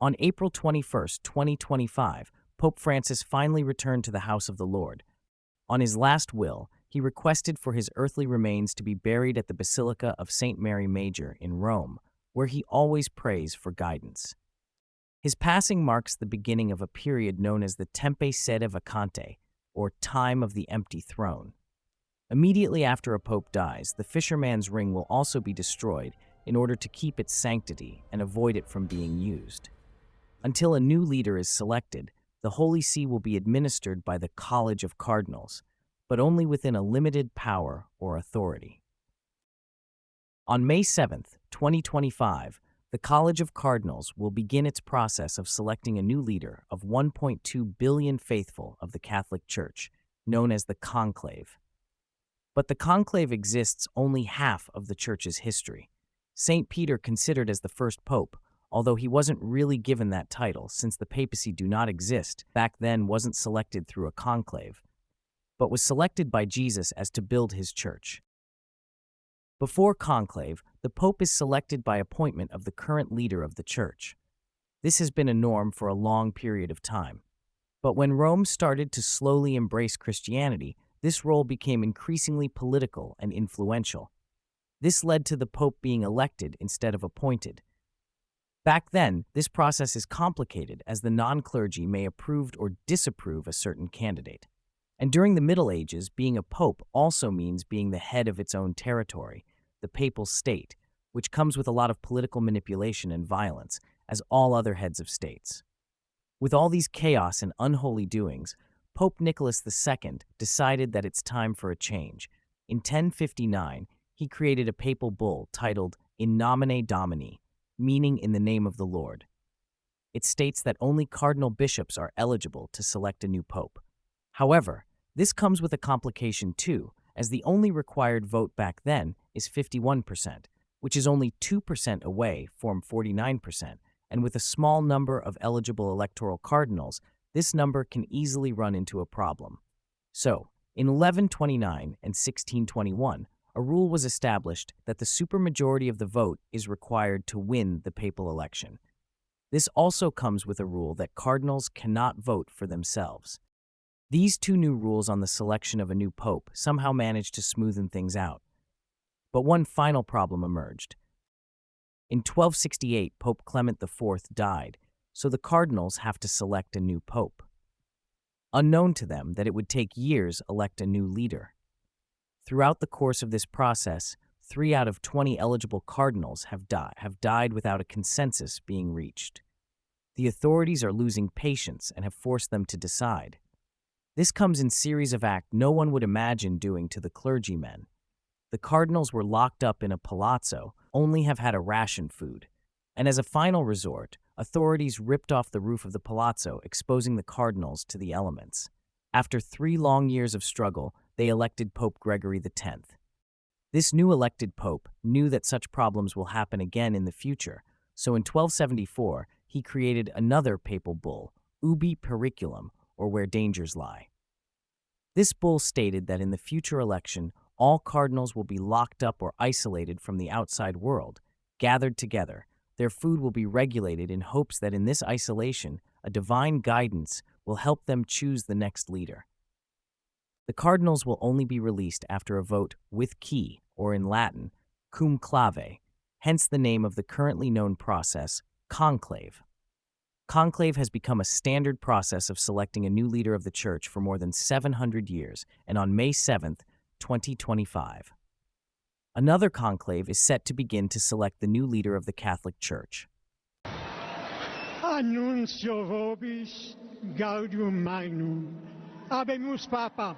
On April 21, 2025, Pope Francis finally returned to the house of the Lord. On his last will, he requested for his earthly remains to be buried at the Basilica of St. Mary Major in Rome, where he always prays for guidance. His passing marks the beginning of a period known as the Tempe Sede Vacante, or Time of the Empty Throne. Immediately after a pope dies, the fisherman's ring will also be destroyed in order to keep its sanctity and avoid it from being used. Until a new leader is selected, the Holy See will be administered by the College of Cardinals, but only within a limited power or authority. On May 7, 2025, the College of Cardinals will begin its process of selecting a new leader of 1.2 billion faithful of the Catholic Church, known as the Conclave. But the Conclave exists only half of the Church's history. Stpeter, considered as the first pope, although he wasn't really given that title since the papacy do not exist, back then wasn't selected through a conclave, but was selected by Jesus as to build his church. Before conclave, the pope is selected by appointment of the current leader of the church. This has been a norm for a long period of time. But when Rome started to slowly embrace Christianity, this role became increasingly political and influential. This led to the pope being elected instead of appointed. Back then, this process is complicated as the non-clergy may approve or disapprove a certain candidate. And during the Middle Ages, being a pope also means being the head of its own territory, the papal state, which comes with a lot of political manipulation and violence, as all other heads of states. With all these chaos and unholy doings, Pope Nicholas II decided that it's time for a change. In 1059, he created a papal bull titled In Nomine Domini, meaning in the name of the Lord. It states that only cardinal bishops are eligible to select a new pope. However, this comes with a complication too, as the only required vote back then is 51%, which is only 2% away from 49%, and with a small number of eligible electoral cardinals, this number can easily run into a problem. So, in 1129 and 1621, a rule was established that the supermajority of the vote is required to win the papal election. This also comes with a rule that cardinals cannot vote for themselves. These two new rules on the selection of a new pope somehow managed to smoothen things out. But one final problem emerged. In 1268, Pope Clement IV died, so the cardinals have to select a new pope. Unknown to them that it would take years to elect a new leader. Throughout the course of this process, 3 out of 20 eligible cardinals have died without a consensus being reached. The authorities are losing patience and have forced them to decide. This comes in series of acts no one would imagine doing to the clergymen. The cardinals were locked up in a palazzo, only have had a ration food. And as a final resort, authorities ripped off the roof of the palazzo, exposing the cardinals to the elements. After 3 long years of struggle, they elected Pope Gregory X. This new elected pope knew that such problems will happen again in the future, so in 1274, he created another papal bull, Ubi Periculum, or Where Dangers Lie. This bull stated that in the future election, all cardinals will be locked up or isolated from the outside world, gathered together. Their food will be regulated in hopes that in this isolation, a divine guidance will help them choose the next leader. The cardinals will only be released after a vote with key, or in Latin, Conclave, hence the name of the currently known process, conclave. Conclave has become a standard process of selecting a new leader of the Church for more than 700 years, and on May 7, 2025. Another conclave is set to begin to select the new leader of the Catholic Church. Annuncio vobis gaudium magnum, habemus papam.